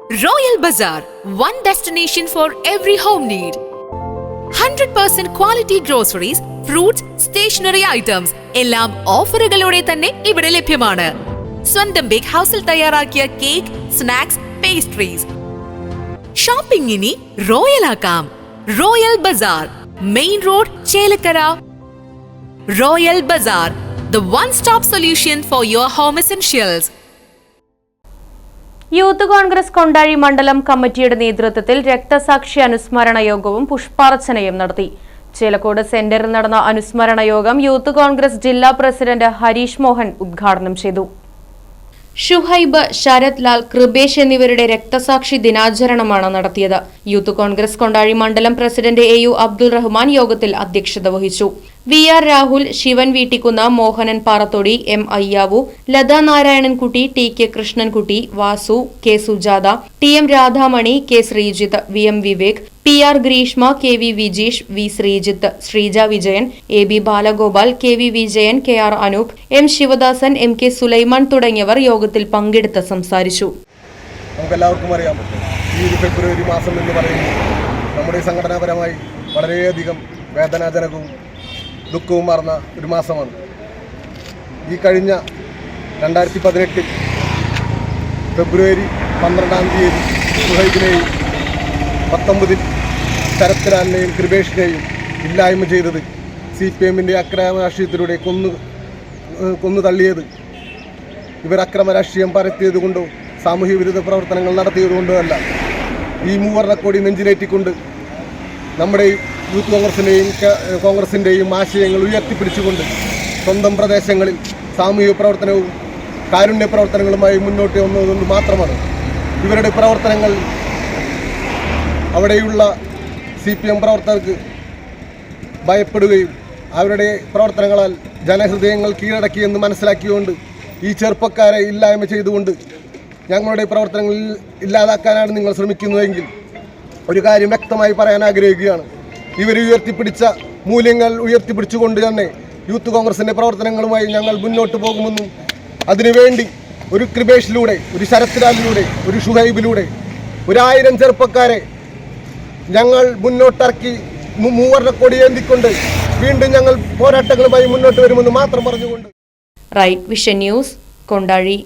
Royal Bazaar, one destination for every home need. 100% quality groceries, fruits, stationery items എല്ലാം ഓഫറുകളോടെ തന്നെ ഇവിടെ ലഭ്യമാണ്. സ്വന്തം ബേക്ക് ഹൗസിൽ തയ്യാറാക്കിയ കേക്ക്, സ്നാക്സ്, പേസ്ട്രീസ്. ഷോപ്പിംഗ് ഇനി റോയൽ ആക്കാം. Royal Bazaar, main road, Chelakkara. Royal Bazaar, the one-stop solution for your home essentials. Youth Congress Kondazhi മണ്ഡലം കമ്മിറ്റിയുടെ നേതൃത്വത്തിൽ രക്തസാക്ഷി അനുസ്മരണ യോഗവും പുഷ്പാർച്ചനയും നടത്തി. ചേലക്കോട് സെന്ററിൽ നടന്ന അനുസ്മരണ യോഗം യൂത്ത് കോൺഗ്രസ് ജില്ലാ പ്രസിഡന്റ് ഹരീഷ് മോഹൻ ഉദ്ഘാടനം ചെയ്തു. ഷുഹൈബ്, ശരത് ലാൽ, കൃപേഷ് എന്നിവരുടെ രക്തസാക്ഷി ദിനാചരണമാണ് നടത്തിയത്. യൂത്ത് കോൺഗ്രസ് കൊണ്ടാഴി മണ്ഡലം പ്രസിഡന്റ് AU അബ്ദുൾ റഹ്മാൻ യോഗത്തിൽ അധ്യക്ഷത വഹിച്ചു. VR Rahul, Shivan Veettikkunnu, Mohanan പാറത്തോടി, M Ayyavu, Lata Narayanankutty, TK Krishnankutty, Vasu, K Sujatha, TM Radhamani, K Sreejith, VM Vivek, PR Greeshma, KV Vijeesh, V Sreejith, Sreeja Vijayan, AB Balagopal, KV Vijayan, KR Anoop, M Sivadasan, MK Sulaiman തുടങ്ങിയവർ യോഗത്തിൽ പങ്കെടുത്ത് സംസാരിച്ചു. നമുക്കെല്ലാവർക്കും അറിയാം, ഈ ഫെബ്രുവരി മാസം എന്ന് പറയുന്നത് നമ്മുടെ സംഘടനാപരമായി വളരെയധികം വേദനാജനകവും ദുഃഖവും മാറുന്ന ഒരു മാസമാണ്. ഈ കഴിഞ്ഞ 2018 ഫെബ്രുവരി 12 സുഹൈബിനെയും 19 ശരത് ലാലിനെയും കൃപേഷിനെയും ഇല്ലായ്മ ചെയ്തത്, CPM-ന്റെ അക്രമ രാഷ്ട്രീയത്തിലൂടെ കൊന്നു തള്ളിയത് ഇവർ അക്രമ രാഷ്ട്രീയം പരത്തിയത് കൊണ്ടോ സാമൂഹ്യ വിരുദ്ധ പ്രവർത്തനങ്ങൾ നടത്തിയത് കൊണ്ടോ അല്ല. ഈ മൂവർണ്ണക്കോടി നെഞ്ചിലേറ്റിക്കൊണ്ട് നമ്മുടെ യൂത്ത് കോൺഗ്രസിൻ്റെയും ആശയങ്ങൾ ഉയർത്തിപ്പിടിച്ചുകൊണ്ട് സ്വന്തം പ്രദേശങ്ങളിൽ സാമൂഹിക പ്രവർത്തനവും കാരുണ്യ പ്രവർത്തനങ്ങളുമായി മുന്നോട്ട് വന്നതുകൊണ്ട് മാത്രമാണ് ഇവരുടെ പ്രവർത്തനങ്ങൾ അവിടെയുള്ള CPM പ്രവർത്തകർക്ക് ഭയപ്പെടുകയും അവരുടെ പ്രവർത്തനങ്ങളാൽ ജനഹൃദയങ്ങൾ കീഴടക്കിയെന്ന് മനസ്സിലാക്കിയുകൊണ്ട് ഈ ചെറുപ്പക്കാരെ ഇല്ലായ്മ ചെയ്തുകൊണ്ട് ഞങ്ങളുടെ പ്രവർത്തനങ്ങളിൽ ഇല്ലാതാക്കാനാണ് നിങ്ങൾ ശ്രമിക്കുന്നതെങ്കിൽ ഒരു കാര്യം വ്യക്തമായി പറയാൻ ആഗ്രഹിക്കുകയാണ്. ഇവർ ഉയർത്തിപ്പിടിച്ച മൂല്യങ്ങൾ ഉയർത്തിപ്പിടിച്ചുകൊണ്ട് തന്നെ യൂത്ത് കോൺഗ്രസിൻ്റെ പ്രവർത്തനങ്ങളുമായി ഞങ്ങൾ മുന്നോട്ട് പോകുമെന്നും അതിനുവേണ്ടി ഒരു കൃപേഷിലൂടെ, ഒരു ശരത് ലാലിലൂടെ, ഒരു ഷുഹൈബിലൂടെ 1000 ചെറുപ്പക്കാരെ ഞങ്ങൾ മുന്നോട്ടിറക്കി മൂവർണ്ണക്കോടി ഏന്തിക്കൊണ്ട് വീണ്ടും ഞങ്ങൾ പോരാട്ടങ്ങളുമായി മുന്നോട്ട് വരുമെന്ന് മാത്രം പറഞ്ഞുകൊണ്ട്. Right Vision News, Kondazhy.